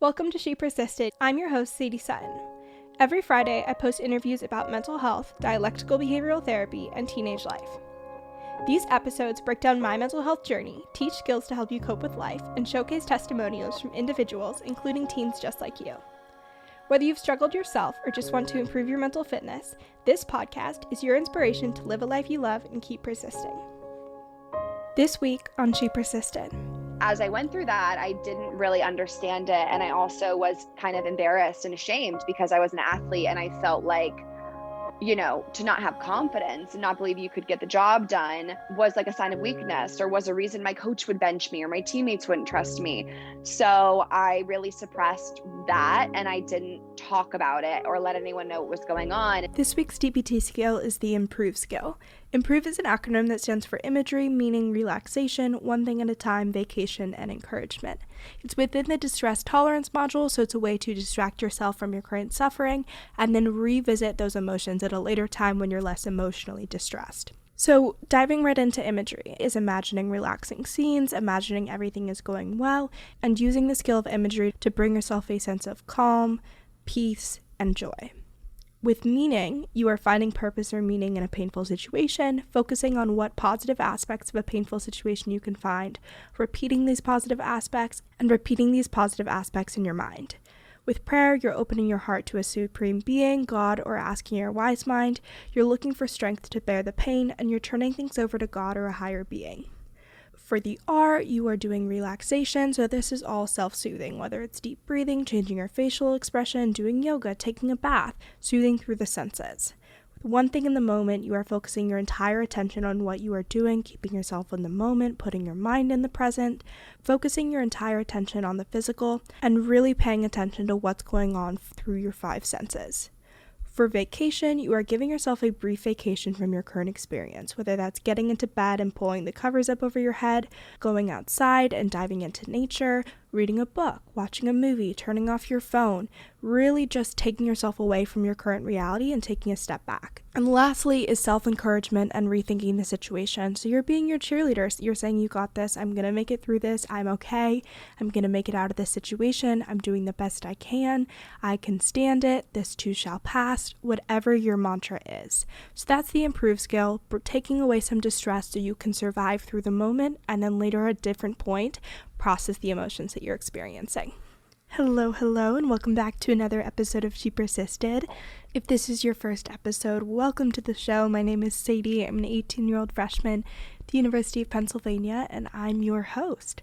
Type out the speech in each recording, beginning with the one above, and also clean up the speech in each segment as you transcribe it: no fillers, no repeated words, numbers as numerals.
Welcome to She Persisted. I'm your host, Sadie Sutton. Every Friday, I post interviews about mental health, dialectical behavioral therapy, and teenage life. These episodes break down my mental health journey, teach skills to help you cope with life, and showcase testimonials from individuals, including teens just like you. Whether you've struggled yourself or just want to improve your mental fitness, this podcast is your inspiration to live a life you love and keep persisting. This week on She Persisted. As I went through that, I didn't really understand it. And I also was kind of embarrassed and ashamed because I was an athlete and I felt like, to not have confidence and not believe you could get the job done was like a sign of weakness, or was a reason my coach would bench me or my teammates wouldn't trust me. So I really suppressed that and I didn't talk about it or let anyone know what was going on. This week's DBT skill is the IMPROVE skill. IMPROVE is an acronym that stands for imagery, meaning, relaxation, one thing at a time, vacation, and encouragement. It's within the distress tolerance module, so it's a way to distract yourself from your current suffering and then revisit those emotions at a later time when you're less emotionally distressed. So diving right into imagery is imagining relaxing scenes, imagining everything is going well, and using the skill of imagery to bring yourself a sense of calm, peace, and joy. With meaning, you are finding purpose or meaning in a painful situation, focusing on what positive aspects of a painful situation you can find, repeating these positive aspects, and repeating these positive aspects in your mind. With prayer, you're opening your heart to a supreme being, God, or asking your wise mind. You're looking for strength to bear the pain, and you're turning things over to God or a higher being. For the R, you are doing relaxation, so this is all self-soothing, whether it's deep breathing, changing your facial expression, doing yoga, taking a bath, soothing through the senses. With one thing in the moment, you are focusing your entire attention on what you are doing, keeping yourself in the moment, putting your mind in the present, focusing your entire attention on the physical, and really paying attention to what's going on through your five senses. For vacation, you are giving yourself a brief vacation from your current experience, whether that's getting into bed and pulling the covers up over your head, going outside and diving into nature, reading a book, watching a movie, turning off your phone, really just taking yourself away from your current reality and taking a step back. And lastly is self-encouragement and rethinking the situation. So you're being your cheerleader. You're saying, you got this, I'm going to make it through this, I'm okay, I'm going to make it out of this situation, I'm doing the best I can stand it, this too shall pass, whatever your mantra is. So that's the IMPROVE skill, taking away some distress so you can survive through the moment and then later at a different point, process the emotions that you're experiencing. Hello, and welcome back to another episode of She Persisted. If this is your first episode, welcome to the show. My name is Sadie. I'm an 18-year-old freshman at the University of Pennsylvania, and I'm your host.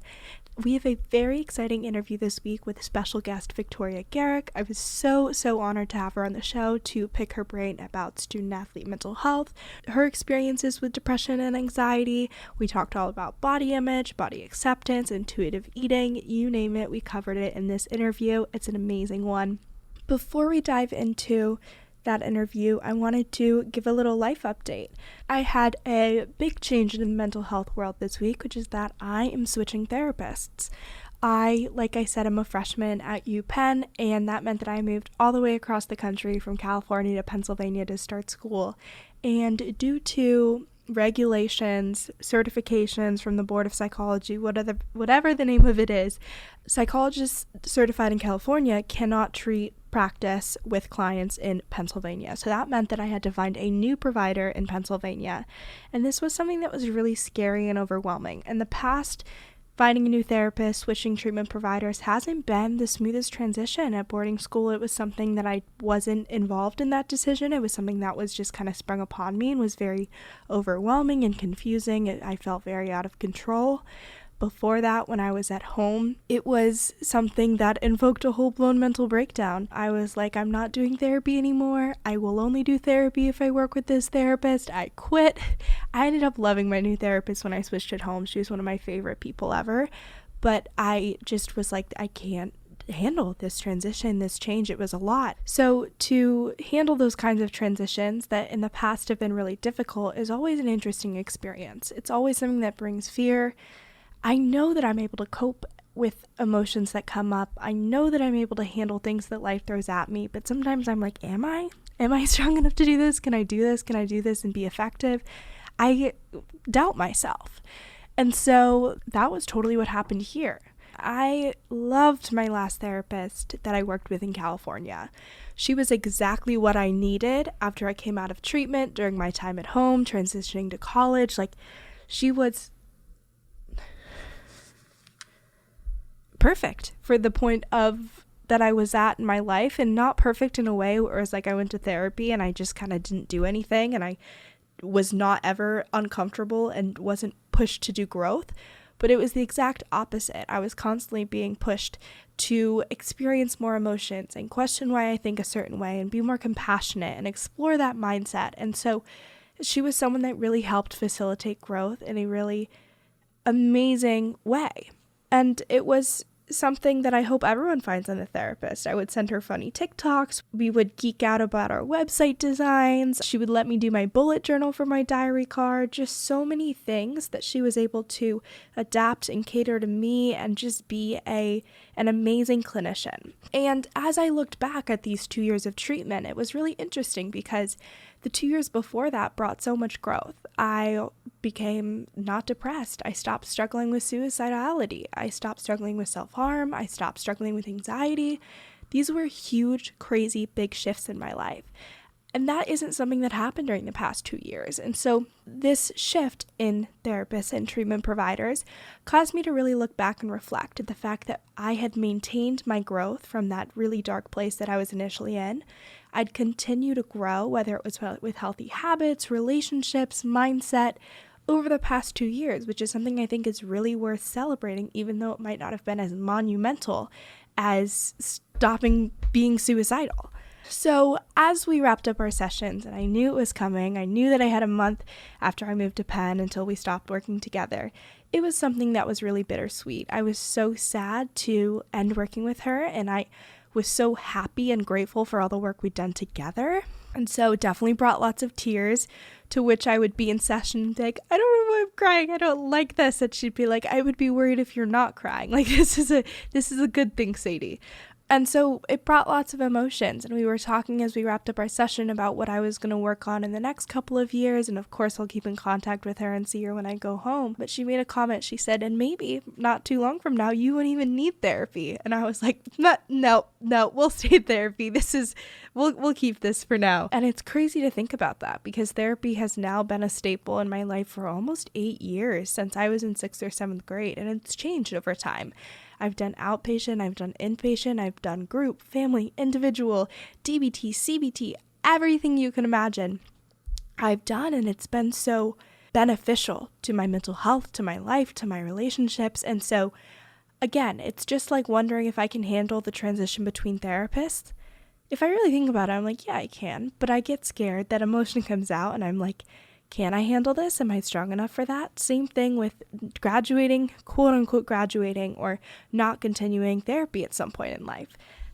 We have a very exciting interview this week with special guest Victoria Garrick. I was so honored to have her on the show to pick her brain about student-athlete mental health, her experiences with depression and anxiety. We talked all about body image, body acceptance, intuitive eating, you name it, we covered it in this interview. It's an amazing one. Before we dive into that interview, I wanted to give a little life update. I had a big change in the mental health world this week, which is that I am switching therapists. Like I said, I'm a freshman at UPenn, and that meant that I moved all the way across the country from California to Pennsylvania to start school. And due to regulations, certifications from the Board of Psychology, whatever the name of it is, psychologists certified in California cannot treat practice with clients in Pennsylvania. So that meant that I had to find a new provider in Pennsylvania. And this was something that was really scary and overwhelming. In the past, finding a new therapist, switching treatment providers hasn't been the smoothest transition. At boarding school, it was something that I wasn't involved in that decision. It was something that was just kind of sprung upon me and was very overwhelming and confusing. I felt very out of control. Before that, when I was at home, it was something that invoked a whole-blown mental breakdown. I was like, I'm not doing therapy anymore. I will only do therapy if I work with this therapist. I quit. I ended up loving my new therapist when I switched at home. She was one of my favorite people ever. But I just was like, I can't handle this transition, this change. It was a lot. So to handle those kinds of transitions that in the past have been really difficult is always an interesting experience. It's always something that brings fear. I know that I'm able to cope with emotions that come up. I know that I'm able to handle things that life throws at me, but sometimes I'm like, am I strong enough to do this? Can I do this? Can I do this and be effective? I doubt myself. And so that was totally what happened here. I loved my last therapist that I worked with in California. She was exactly what I needed after I came out of treatment, during my time at home, transitioning to college. Like, she was perfect for the point of that I was at in my life, and not perfect in a way where it was like I went to therapy and I just kind of didn't do anything and I was not ever uncomfortable and wasn't pushed to do growth. But it was the exact opposite. I was constantly being pushed to experience more emotions and question why I think a certain way and be more compassionate and explore that mindset. And so she was someone that really helped facilitate growth in a really amazing way. And it was something that I hope everyone finds in a therapist. I would send her funny TikToks. We would geek out about our website designs. She would let me do my bullet journal for my diary card. Just so many things that she was able to adapt and cater to me and just be an amazing clinician. And as I looked back at these 2 years of treatment, it was really interesting because the 2 years before that brought so much growth. I became not depressed. I stopped struggling with suicidality. I stopped struggling with self-harm. I stopped struggling with anxiety. These were huge, crazy, big shifts in my life. And that isn't something that happened during the past 2 years. And so this shift in therapists and treatment providers caused me to really look back and reflect at the fact that I had maintained my growth from that really dark place that I was initially in. I'd continue to grow, whether it was with healthy habits, relationships, mindset, over the past 2 years, which is something I think is really worth celebrating, even though it might not have been as monumental as stopping being suicidal. So as we wrapped up our sessions, and I knew it was coming, I knew that I had a month after I moved to Penn until we stopped working together, it was something that was really bittersweet. I was so sad to end working with her, and I was so happy and grateful for all the work we'd done together. And so it definitely brought lots of tears, to which I would be in session and be like, I don't know why I'm crying. I don't like this. And she'd be like, I would be worried if you're not crying. Like, this is a good thing, Sadie. And so it brought lots of emotions, and we were talking as we wrapped up our session about what I was going to work on in the next couple of years, and of course I'll keep in contact with her and see her when I go home. But she made a comment. She said, and maybe not too long from now you won't even need therapy. And I was like, no, we'll stay in therapy. We'll keep this for now. And it's crazy to think about that, because therapy has now been a staple in my life for almost 8 years, since I was in 6th or 7th grade, and it's changed over time. I've done outpatient, I've done inpatient, I've done group, family, individual, DBT, CBT, everything you can imagine I've done, and it's been so beneficial to my mental health, to my life, to my relationships. And so again, it's just like wondering if I can handle the transition between therapists. If I really think about it, I'm like, yeah, I can, but I get scared. That emotion comes out and I'm like, can I handle this? Am I strong enough for that? Same thing with graduating, quote unquote graduating, or not continuing therapy at some point in life.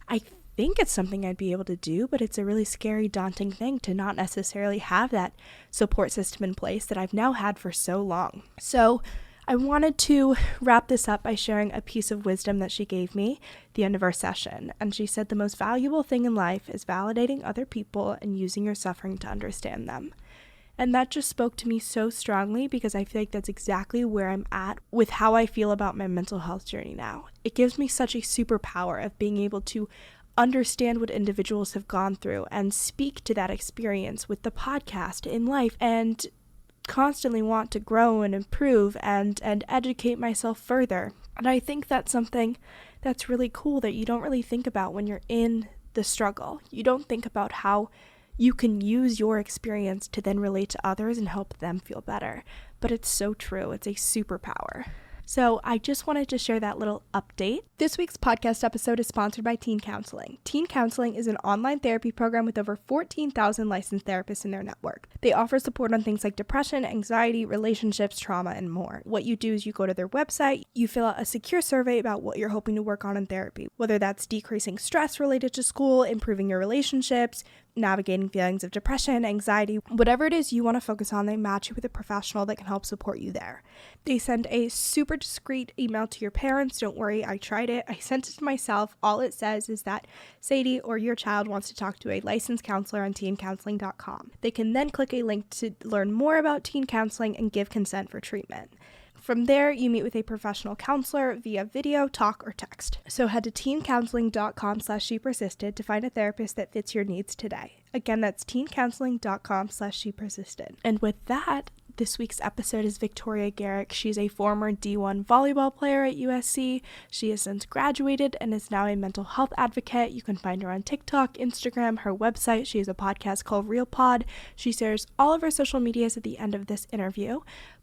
I think it's something I'd be able to do, but it's a really scary, daunting thing to not necessarily have that support system in place that I've now had for so long. So I wanted to wrap this up by sharing a piece of wisdom that she gave me at the end of our session. And she said, the most valuable thing in life is validating other people and using your suffering to understand them. And that just spoke to me so strongly, because I feel like that's exactly where I'm at with how I feel about my mental health journey now. It gives me such a superpower of being able to understand what individuals have gone through and speak to that experience with the podcast in life, and constantly want to grow and improve and educate myself further. And I think that's something that's really cool that you don't really think about when you're in the struggle. You don't think about how you can use your experience to then relate to others and help them feel better. But it's so true. It's a superpower. So I just wanted to share that little update. This week's podcast episode is sponsored by Teen Counseling. Teen Counseling is an online therapy program with over 14,000 licensed therapists in their network. They offer support on things like depression, anxiety, relationships, trauma, and more. What you do is you go to their website, you fill out a secure survey about what you're hoping to work on in therapy, whether that's decreasing stress related to school, improving your relationships, navigating feelings of depression, anxiety, whatever it is you want to focus on, they match you with a professional that can help support you there. They send a super discreet email to your parents. Don't worry, I tried it. I sent it to myself. All it says is that Sadie or your child wants to talk to a licensed counselor on teencounseling.com. They can then click a link to learn more about teen counseling and give consent for treatment. From there, you meet with a professional counselor via video, talk, or text. So head to teencounseling.com/shepersisted to find a therapist that fits your needs today. Again, that's teencounseling.com/shepersisted. And with that, this week's episode is Victoria Garrick. She's a former D1 volleyball player at USC. She has since graduated and is now a mental health advocate. You can find her on TikTok, Instagram, her website. She has a podcast called Real Pod. She shares all of her social medias at the end of this interview.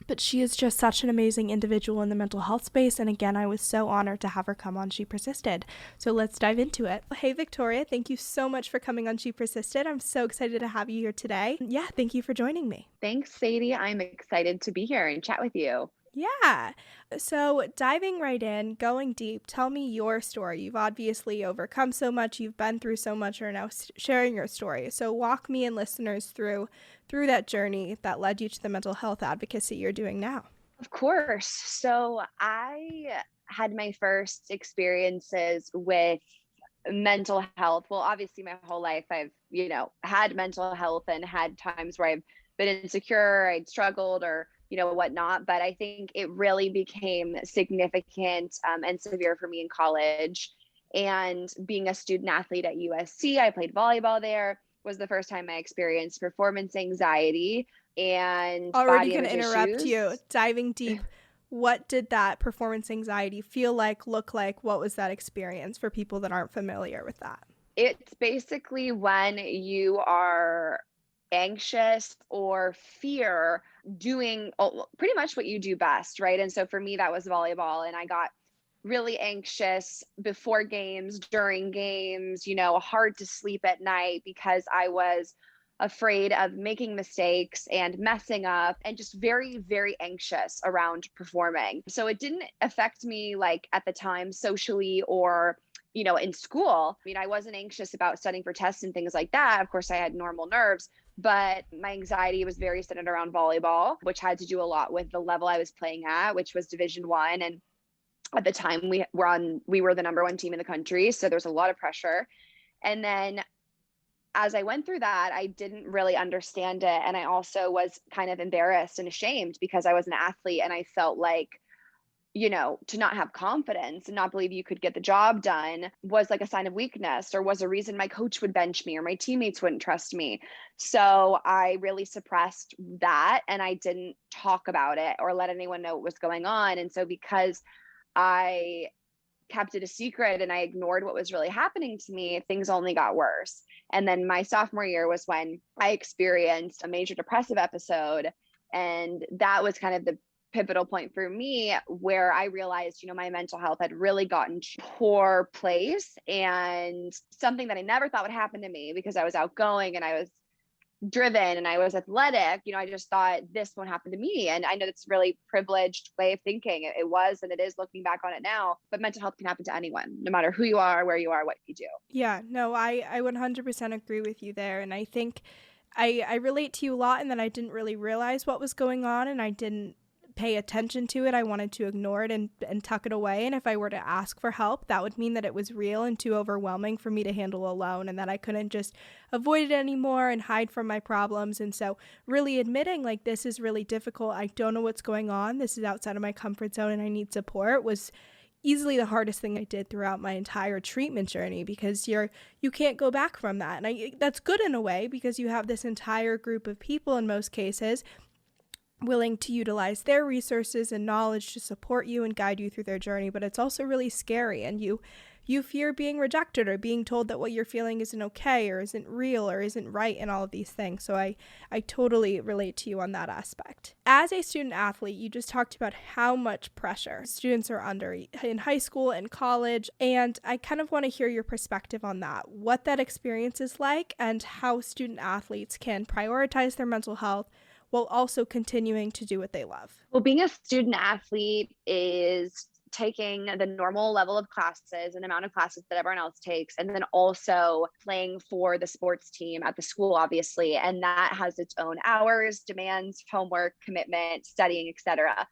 But she is just such an amazing individual in the mental health space. And again, I was so honored to have her come on She Persisted. So let's dive into it. Hey, Victoria, thank you so much for coming on She Persisted. I'm so excited to have you here today. Yeah, thank you for joining me. Thanks, Sadie. I'm excited to be here and chat with you. Yeah. So diving right in, going deep, tell me your story. You've obviously overcome so much. You've been through so much. You're now sharing your story. So walk me and listeners through that journey that led you to the mental health advocacy you're doing now. Of course. So I had my first experiences with mental health. Well, obviously my whole life I've, had mental health and had times where I've been insecure, I'd struggled or, whatnot. But I think it really became significant and severe for me in college. And being a student athlete at USC, I played volleyball there, was the first time I experienced performance anxiety and already body going to image interrupt issues. you. Diving deep, what did that performance anxiety feel like, look like? What was that experience for people that aren't familiar with that? It's basically when you are anxious or fear doing pretty much what you do best, right? And so for me, that was volleyball. And I got really anxious before games, during games, hard to sleep at night because I was afraid of making mistakes and messing up and just very, very anxious around performing. So it didn't affect me like at the time socially or in school. I wasn't anxious about studying for tests and things like that. Of course, I had normal nerves, but my anxiety was very centered around volleyball, which had to do a lot with the level I was playing at, which was Division I. And at the time we were the number one team in the country. So there's a lot of pressure. And then as I went through that, I didn't really understand it. And I also was kind of embarrassed and ashamed because I was an athlete and I felt like, to not have confidence and not believe you could get the job done was like a sign of weakness or was a reason my coach would bench me or my teammates wouldn't trust me. So I really suppressed that and I didn't talk about it or let anyone know what was going on. And so because I kept it a secret and I ignored what was really happening to me, things only got worse. And then my sophomore year was when I experienced a major depressive episode. And that was kind of the pivotal point for me where I realized, my mental health had really gotten to a poor place and something that I never thought would happen to me because I was outgoing and I was driven and I was athletic. I just thought this won't happen to me. And I know that's a really privileged way of thinking. It was, and it is looking back on it now, but mental health can happen to anyone, no matter who you are, where you are, what you do. Yeah, no, I 100% agree with you there. And I think I relate to you a lot in that I didn't really realize what was going on and I didn't pay attention to it. I wanted to ignore it and tuck it away. And if I were to ask for help, that would mean that it was real and too overwhelming for me to handle alone and that I couldn't just avoid it anymore and hide from my problems. And so really admitting like this is really difficult. I don't know what's going on. This is outside of my comfort zone and I need support was easily the hardest thing I did throughout my entire treatment journey because you can't go back from that. And that's good in a way because you have this entire group of people in most cases willing to utilize their resources and knowledge to support you and guide you through their journey, but it's also really scary and you fear being rejected or being told that what you're feeling isn't okay or isn't real or isn't right and all of these things. So I totally relate to you on that aspect. As a student athlete, you just talked about how much pressure students are under in high school and college, and I kind of want to hear your perspective on that, what that experience is like and how student athletes can prioritize their mental health while also continuing to do what they love. Well, being a student athlete is taking the normal level of classes and amount of classes that everyone else takes, and then also playing for the sports team at the school, obviously. And that has its own hours, demands, homework, commitment, studying, etc.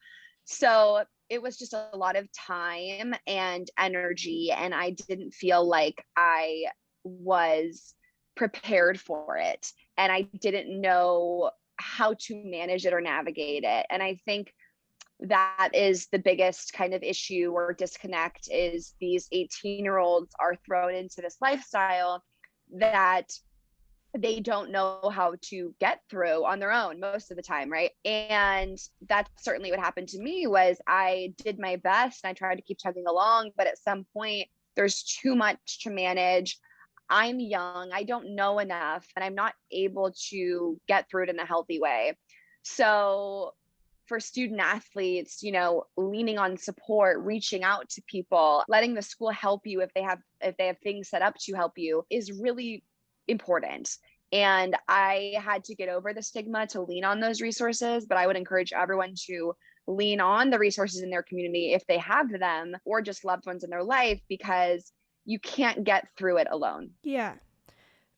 So it was just a lot of time and energy, and I didn't feel like I was prepared for it. And I didn't know how to manage it or navigate it. And I think that is the biggest kind of issue or disconnect, is these 18-year-olds are thrown into this lifestyle that they don't know how to get through on their own most of the time, right? And that's certainly what happened to me. Was I did my best and I tried to keep chugging along, but at some point there's too much to manage. I'm young, I don't know enough, and I'm not able to get through it in a healthy way. So for student athletes, leaning on support, reaching out to people, letting the school help you if they have things set up to help you, is really important. And I had to get over the stigma to lean on those resources, but I would encourage everyone to lean on the resources in their community if they have them, or just loved ones in their life, because you can't get through it alone. Yeah.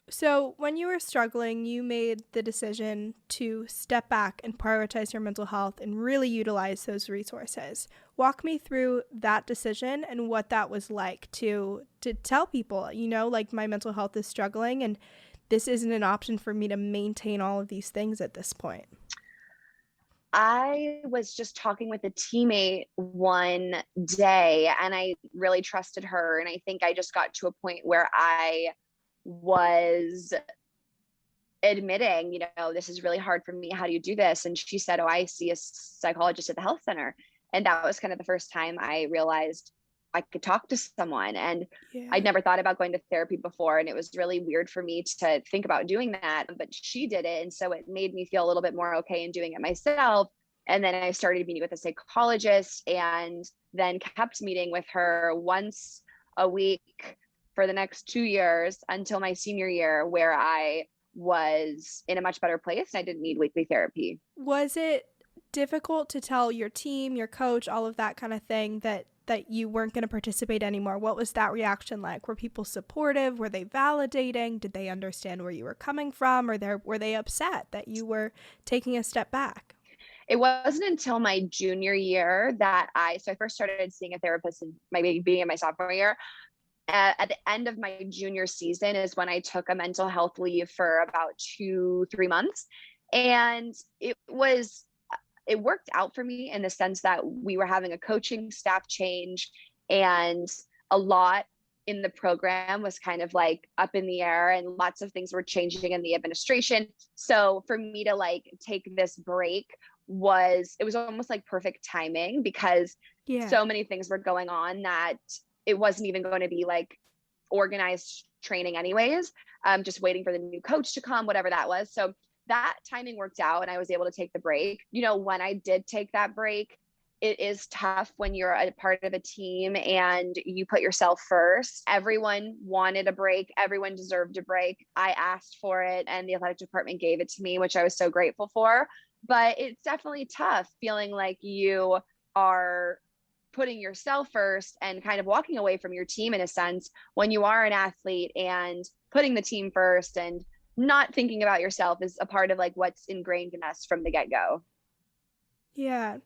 So when you were struggling, you made the decision to step back and prioritize your mental health and really utilize those resources. Walk me through that decision and what that was like to tell people, like, my mental health is struggling and this isn't an option for me to maintain all of these things at this point. I was just talking with a teammate one day, and I really trusted her. And I think I just got to a point where I was admitting, this is really hard for me. How do you do this? And she said, oh, I see a psychologist at the health center. And that was kind of the first time I realized I could talk to someone. And I'd never thought about going to therapy before. And it was really weird for me to think about doing that, but she did it. And so it made me feel a little bit more okay in doing it myself. And then I started meeting with a psychologist, and then kept meeting with her once a week for the next 2 years until my senior year, where I was in a much better place and I didn't need weekly therapy. Was it difficult to tell your team, your coach, all of that kind of thing, that you weren't going to participate anymore? What was that reaction like? Were people supportive? Were they validating? Did they understand where you were coming from? Or were they upset that you were taking a step back? It wasn't until my junior year that I first started seeing a therapist in my beginning of my sophomore year. At the end of my junior season is when I took a mental health leave for about 2-3 months. And it worked out for me in the sense that we were having a coaching staff change, and a lot in the program was kind of like up in the air, and lots of things were changing in the administration. So for me to take this break was almost like perfect timing, because so many things were going on that it wasn't even going to be like organized training anyways. Just waiting for the new coach to come, whatever that was. So that timing worked out and I was able to take the break. When I did take that break, it is tough when you're a part of a team and you put yourself first. Everyone wanted a break. Everyone deserved a break. I asked for it and the athletic department gave it to me, which I was so grateful for. But it's definitely tough feeling like you are putting yourself first and kind of walking away from your team in a sense when you are an athlete, and putting the team first and not thinking about yourself is a part of what's ingrained in us from the get-go. Yeah.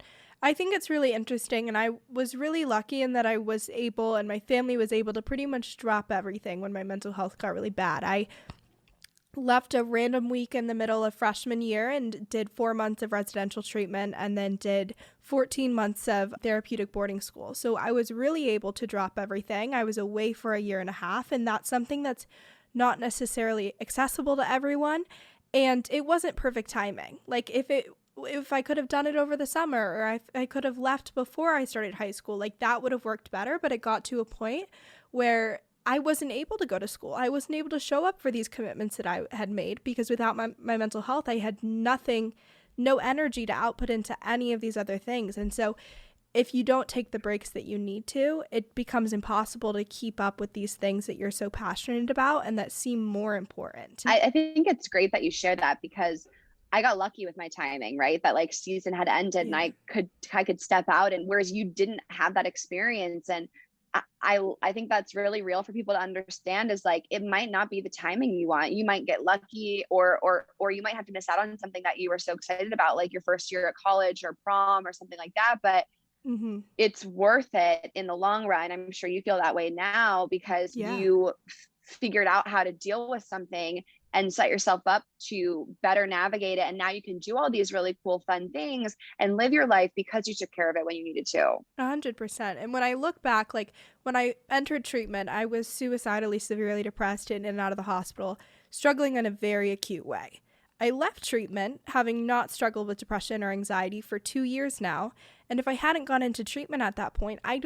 I think it's really interesting, and I was really lucky in that I was able, and my family was able, to pretty much drop everything when my mental health got really bad. I left a random week in the middle of freshman year and did 4 months of residential treatment, and then did 14 months of therapeutic boarding school. So I was really able to drop everything. I was away for a year and a half, and that's something that's not necessarily accessible to everyone. And it wasn't perfect timing. If I could have done it over the summer, or I could have left before I started high school, that would have worked better. But it got to a point where I wasn't able to go to school. I wasn't able to show up for these commitments that I had made, because without my mental health, I had no energy to output into any of these other things. And so if you don't take the breaks that you need to, it becomes impossible to keep up with these things that you're so passionate about and that seem more important. I think it's great that you share that, because I got lucky with my timing, right? That season had ended and I could step out, and whereas you didn't have that experience. And I think that's really real for people to understand, is it might not be the timing you want. You might get lucky, or you might have to miss out on something that you were so excited about, like your first year at college or prom or something like that. But it's worth it in the long run. I'm sure you feel that way now, because you figured out how to deal with something and set yourself up to better navigate it. And now you can do all these really cool, fun things and live your life because you took care of it when you needed to. 100%. And when I look back, like when I entered treatment, I was suicidally severely depressed in and out of the hospital, struggling in a very acute way. I left treatment, having not struggled with depression or anxiety for 2 years now, and if I hadn't gone into treatment at that point, I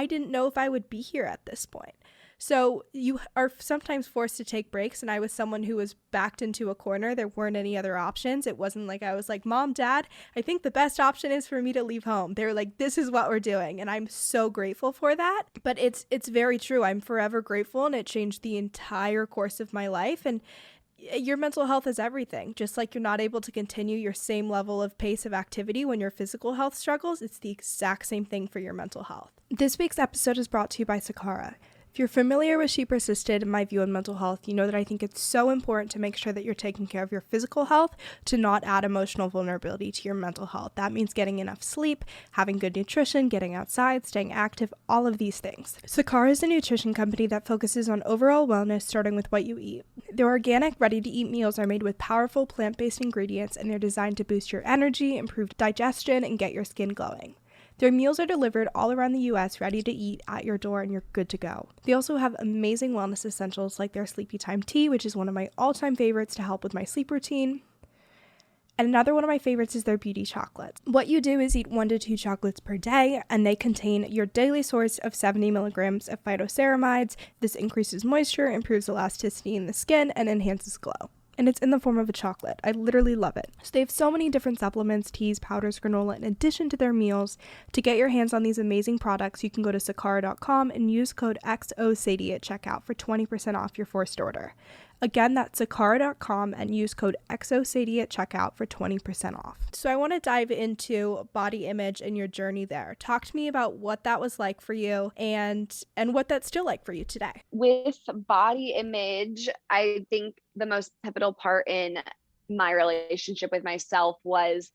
didn't know if I would be here at this point. So you are sometimes forced to take breaks, and I was someone who was backed into a corner. There weren't any other options. It wasn't like I was like, Mom, Dad, I think the best option is for me to leave home. They were like, this is what we're doing, and I'm so grateful for that. But it's very true. I'm forever grateful, and it changed the entire course of my life. And your mental health is everything. Just like you're not able to continue your same level of pace of activity when your physical health struggles, it's the exact same thing for your mental health. This week's episode is brought to you by Sakara. If you're familiar with She Persisted and my view on mental health, you know that I think it's so important to make sure that you're taking care of your physical health to not add emotional vulnerability to your mental health. That means getting enough sleep, having good nutrition, getting outside, staying active, all of these things. Sakara is a nutrition company that focuses on overall wellness, starting with what you eat. Their organic, ready-to-eat meals are made with powerful plant-based ingredients, and they're designed to boost your energy, improve digestion, and get your skin glowing. Their meals are delivered all around the U.S. ready to eat at your door, and you're good to go. They also have amazing wellness essentials like their Sleepy Time tea, which is one of my all-time favorites to help with my sleep routine. And another one of my favorites is their beauty chocolates. What you do is eat 1 to 2 chocolates per day, and they contain your daily source of 70 milligrams of phytoceramides. This increases moisture, improves elasticity in the skin, and enhances glow. And it's in the form of a chocolate. I literally love it. So they have so many different supplements, teas, powders, granola, in addition to their meals. To get your hands on these amazing products, you can go to sakara.com and use code XOSADIE at checkout for 20% off your first order. Again, that's sakara.com and use code XOSADIE at checkout for 20% off. So I want to dive into body image and your journey there. Talk to me about what that was like for you and what that's still like for you today. With body image, I think the most pivotal part in my relationship with myself was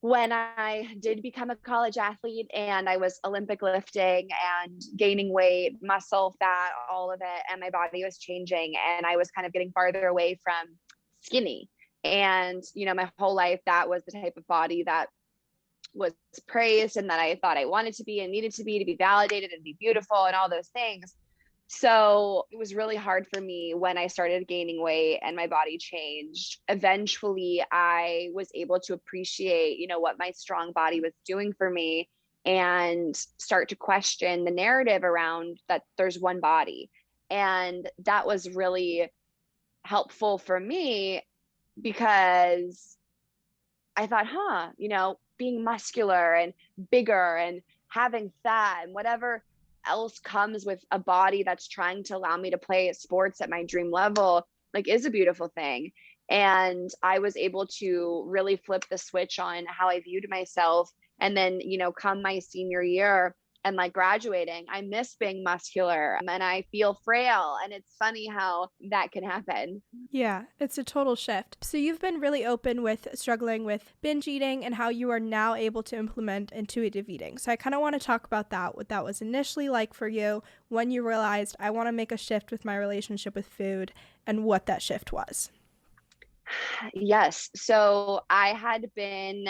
when I did become a college athlete and I was Olympic lifting and gaining weight, muscle, fat, all of it. And my body was changing and I was kind of getting farther away from skinny. And, my whole life, that was the type of body that was praised and that I thought I wanted to be and needed to be validated and be beautiful and all those things. So it was really hard for me when I started gaining weight and my body changed. Eventually, I was able to appreciate, what my strong body was doing for me and start to question the narrative around that there's one body. And that was really helpful for me because I thought, being muscular and bigger and having fat and whatever else comes with a body that's trying to allow me to play sports at my dream level, is a beautiful thing. And I was able to really flip the switch on how I viewed myself. And then, come my senior year and graduating, I miss being muscular and I feel frail. And it's funny how that can happen. Yeah, it's a total shift. So you've been really open with struggling with binge eating and how you are now able to implement intuitive eating. So I kind of want to talk about that, what that was initially like for you when you realized I want to make a shift with my relationship with food and what that shift was. Yes. So I had been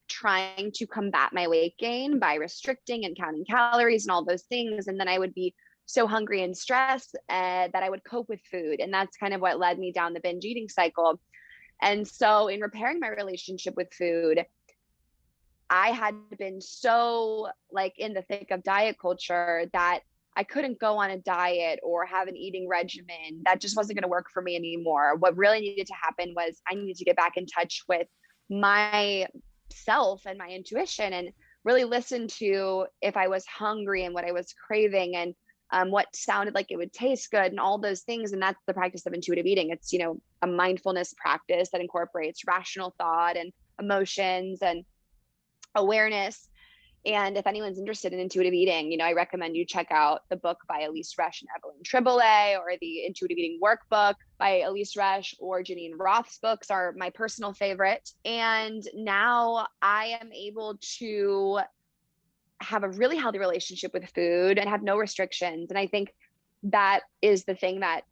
trying to combat my weight gain by restricting and counting calories and all those things. And then I would be so hungry and stressed that I would cope with food. And that's kind of what led me down the binge eating cycle. And so in repairing my relationship with food, I had been so in the thick of diet culture that I couldn't go on a diet or have an eating regimen. That just wasn't going to work for me anymore. What really needed to happen was I needed to get back in touch with my self and my intuition and really listen to if I was hungry and what I was craving and what sounded like it would taste good and all those things. And that's the practice of intuitive eating. It's, a mindfulness practice that incorporates rational thought and emotions and awareness. And if anyone's interested in intuitive eating, I recommend you check out the book by Elise Resch and Evelyn Triboulet, or the Intuitive Eating Workbook by Elise Resch, or Janine Roth's books are my personal favorite. And now I am able to have a really healthy relationship with food and have no restrictions. And I think that is the thing that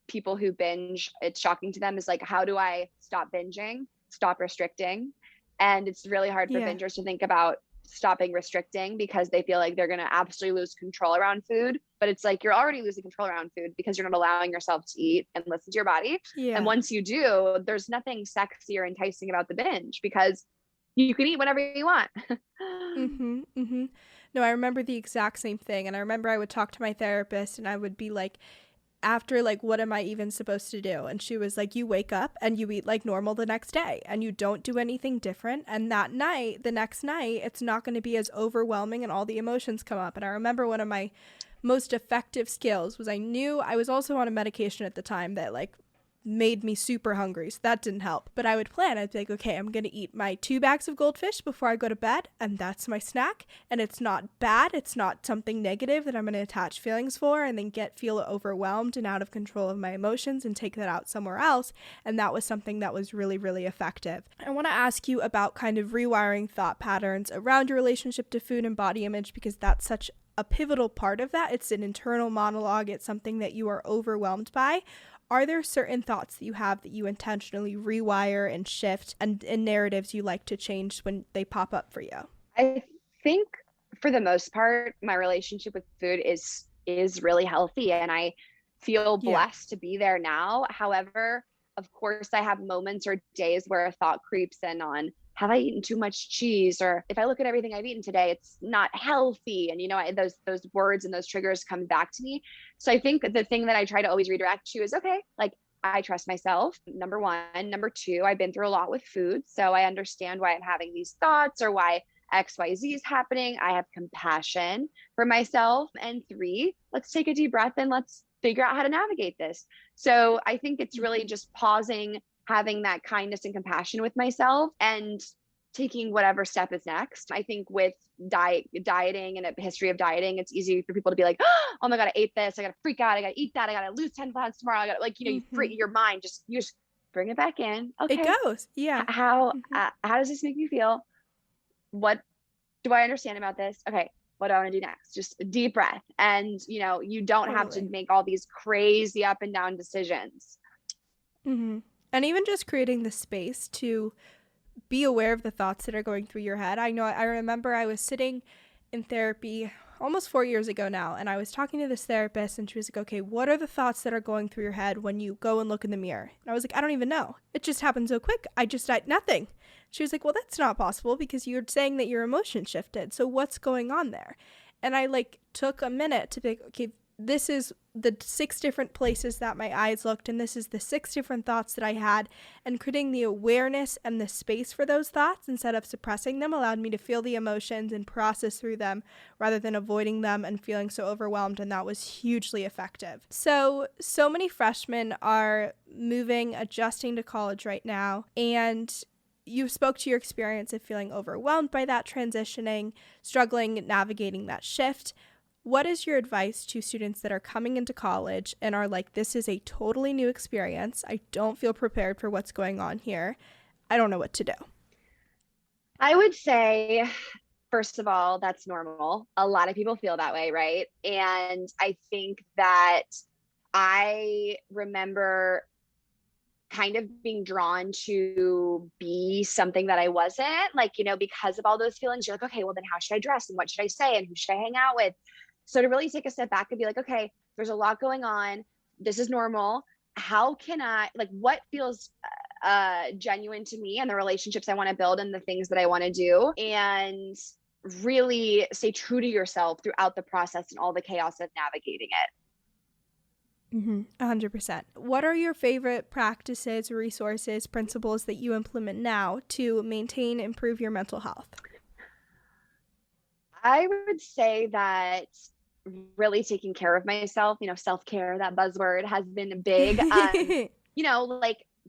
people who binge, it's shocking to them, is like, how do I stop binging, stop restricting? And it's really hard for Yeah. bingers to think about stopping restricting because they feel like they're going to absolutely lose control around food. But it's like, you're already losing control around food because you're not allowing yourself to eat and listen to your body. And Yeah. once you do, there's nothing sexy or enticing about the binge because you can eat whenever you want. Mhm. Mhm. No, I remember the exact same thing, and I remember I would talk to my therapist and I would be like, after, like, what am I even supposed to do? And she was like, you wake up and you eat like normal the next day and you don't do anything different, and that night, the next night, it's not going to be as overwhelming and all the emotions come up. And I remember one of my most effective skills was, I knew I was also on a medication at the time that like made me super hungry, so that didn't help. But I would plan, I'd be like, okay, I'm gonna eat my 2 bags of goldfish before I go to bed, and that's my snack, and it's not bad, it's not something negative that I'm gonna attach feelings for and then feel overwhelmed and out of control of my emotions and take that out somewhere else. And that was something that was really, really effective. I want to ask you about kind of rewiring thought patterns around your relationship to food and body image, because that's such a pivotal part of that. It's an internal monologue, it's something that you are overwhelmed by. Are there certain thoughts that you have that you intentionally rewire and shift, and narratives you like to change when they pop up for you? I think for the most part, my relationship with food is really healthy, and I feel Yeah. blessed to be there now. However, of course, I have moments or days where a thought creeps in on, have I eaten too much cheese? Or if I look at everything I've eaten today, it's not healthy. And those words and those triggers come back to me. So I think the thing that I try to always redirect to is, okay, like, I trust myself, number one. Number two, I've been through a lot with food, so I understand why I'm having these thoughts or why XYZ is happening. I have compassion for myself. And three, let's take a deep breath and let's figure out how to navigate this. So I think it's really just pausing, having that kindness and compassion with myself, and taking whatever step is next. I think with dieting and a history of dieting, it's easy for people to be like, oh my God, I ate this. I got to freak out. I got to eat that. I got to lose 10 pounds tomorrow. I got to, like, you free Mm-hmm. your mind. You just bring it back in. It Okay. goes. Yeah. How, Mm-hmm. how does this make me feel? What do I understand about this? Okay, what do I want to do next? Just a deep breath. And, you don't have to Totally. make all these crazy up and down decisions. Mm-hmm. And even just creating the space to be aware of the thoughts that are going through your head. I remember I was sitting in therapy almost 4 years ago now, and I was talking to this therapist, and she was like, okay, what are the thoughts that are going through your head when you go and look in the mirror? And I was like, I don't even know. It just happened so quick. I just died. Nothing. She was like, well, that's not possible because you're saying that your emotion shifted. So what's going on there? And I took a minute to be like, okay, this is the 6 different places that my eyes looked, and this is the 6 different thoughts that I had, and creating the awareness and the space for those thoughts instead of suppressing them allowed me to feel the emotions and process through them rather than avoiding them and feeling so overwhelmed, and that was hugely effective. So many freshmen are moving, adjusting to college right now, and you spoke to your experience of feeling overwhelmed by that transitioning, struggling navigating that shift. What is your advice to students that are coming into college and are like, this is a totally new experience. I don't feel prepared for what's going on here. I don't know what to do. I would say, first of all, that's normal. A lot of people feel that way, right? And I think that I remember kind of being drawn to be something that I wasn't, because of all those feelings. You're like, okay, well then how should I dress and what should I say and who should I hang out with? So to really take a step back and be like, okay, there's a lot going on. This is normal. How can I, what feels genuine to me and the relationships I want to build and the things that I want to do, and really stay true to yourself throughout the process and all the chaos of navigating it. 100%. What are your favorite practices, resources, principles that you implement now to maintain, improve your mental health? I would say that really taking care of myself, self-care, that buzzword has been big.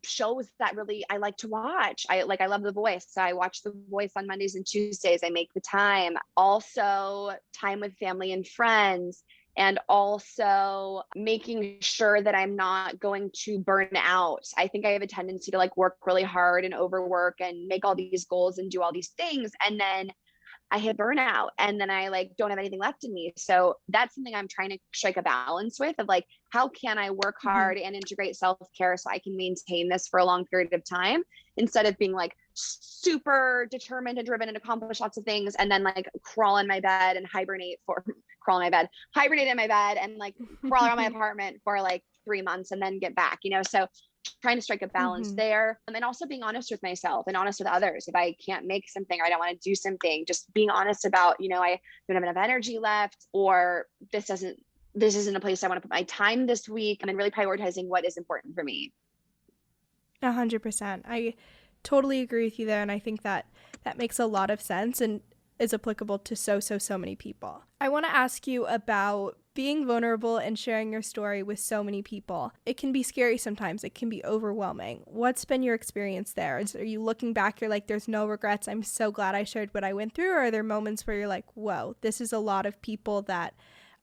Shows that really I like to watch. I love The Voice. So I watch The Voice on Mondays and Tuesdays. I make the time. Also time with family and friends, and also making sure that I'm not going to burn out. I think I have a tendency to work really hard and overwork and make all these goals and do all these things. And then I hit burnout and then I like don't have anything left in me. So that's something I'm trying to strike a balance with, of like, how can I work hard and integrate self-care so I can maintain this for a long period of time, instead of being like super determined and driven and accomplish lots of things and then like crawl in my bed and hibernate in my bed and like crawl around my apartment for like 3 months and then get back, so trying to strike a balance there. And also being honest with myself and honest with others. If I can't make something or I don't want to do something, just being honest about, I don't have enough energy left, or this isn't a place I want to put my time this week. And then really prioritizing what is important for me. 100%. I totally agree with you there. And I think that makes a lot of sense and is applicable to so many people. I want to ask you about being vulnerable and sharing your story with so many people. It can be scary sometimes. It can be overwhelming. What's been your experience there? Are you looking back, you're like, there's no regrets, I'm so glad I shared what I went through? Or are there moments where you're like, whoa, this is a lot of people that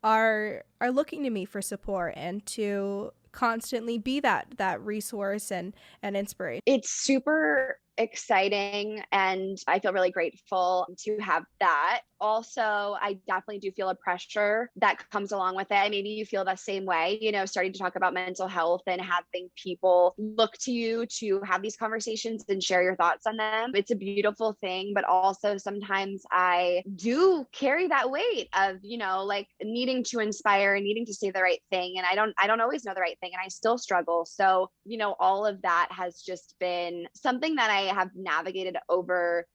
are looking to me for support and to constantly be that resource and inspiration? It's super exciting and I feel really grateful to have that. Also, I definitely do feel a pressure that comes along with it. Maybe you feel the same way, starting to talk about mental health and having people look to you to have these conversations and share your thoughts on them. It's a beautiful thing, but also sometimes I do carry that weight of, like needing to inspire and needing to say the right thing. And I don't always know the right thing and I still struggle. So, all of that has just been something that I have navigated over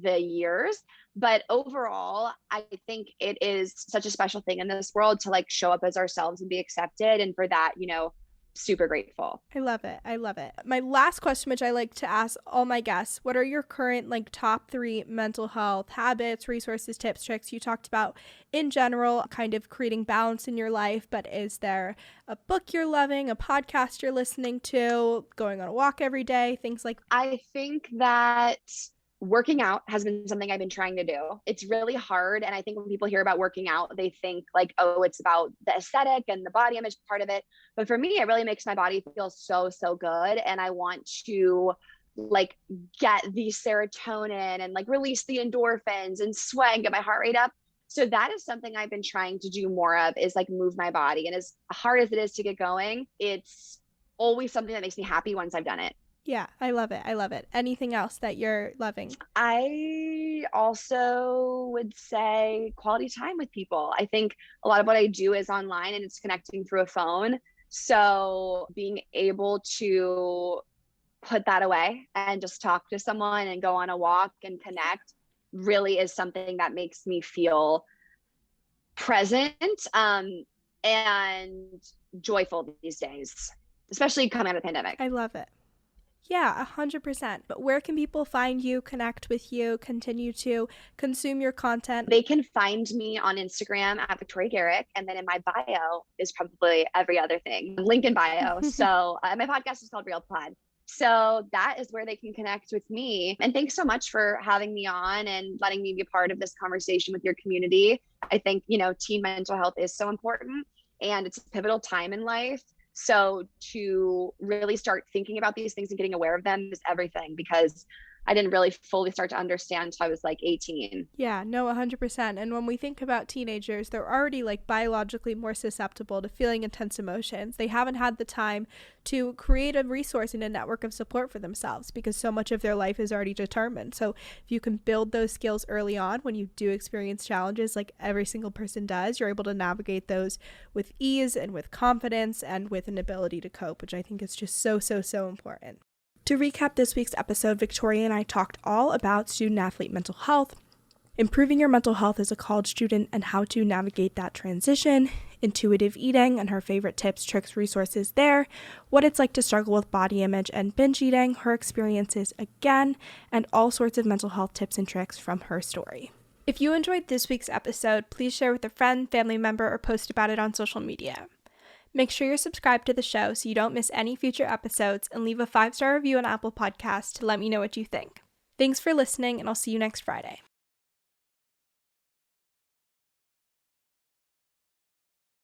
the years. But overall, I think it is such a special thing in this world to like show up as ourselves and be accepted. And for that, super grateful. I love it. My last question, which I like to ask all my guests, what are your current like top 3 mental health habits, resources, tips, tricks? You talked about in general, kind of creating balance in your life, but is there a book you're loving, a podcast you're listening to, going on a walk every day, things like that? I think that working out has been something I've been trying to do. It's really hard. And I think when people hear about working out, they think like, oh, it's about the aesthetic and the body image part of it. But for me, it really makes my body feel so good. And I want to like get the serotonin and like release the endorphins and sweat and get my heart rate up. So that is something I've been trying to do more of, is like move my body. And as hard as it is to get going, it's always something that makes me happy once I've done it. Yeah, I love it. Anything else that you're loving? I also would say quality time with people. I think a lot of what I do is online and it's connecting through a phone. So being able to put that away and just talk to someone and go on a walk and connect really is something that makes me feel present and joyful these days, especially coming out of the pandemic. I love it. Yeah, 100%. But where can people find you, connect with you, continue to consume your content? They can find me on Instagram at Victoria Garrick. And then in my bio is probably every other thing. Link in bio. So my podcast is called Real Pod. So that is where they can connect with me. And thanks so much for having me on and letting me be a part of this conversation with your community. I think, teen mental health is so important and it's a pivotal time in life. So to really start thinking about these things and getting aware of them is everything, because I didn't really fully start to understand until I was like 18. Yeah, no, 100%. And when we think about teenagers, they're already like biologically more susceptible to feeling intense emotions. They haven't had the time to create a resource and a network of support for themselves because so much of their life is already determined. So if you can build those skills early on when you do experience challenges like every single person does, you're able to navigate those with ease and with confidence and with an ability to cope, which I think is just so important. To recap this week's episode, Victoria and I talked all about student-athlete mental health, improving your mental health as a college student and how to navigate that transition, intuitive eating and her favorite tips, tricks, resources there, what it's like to struggle with body image and binge eating, her experiences again, and all sorts of mental health tips and tricks from her story. If you enjoyed this week's episode, please share with a friend, family member, or post about it on social media. Make sure you're subscribed to the show so you don't miss any future episodes, and leave a 5-star review on Apple Podcasts to let me know what you think. Thanks for listening, and I'll see you next Friday.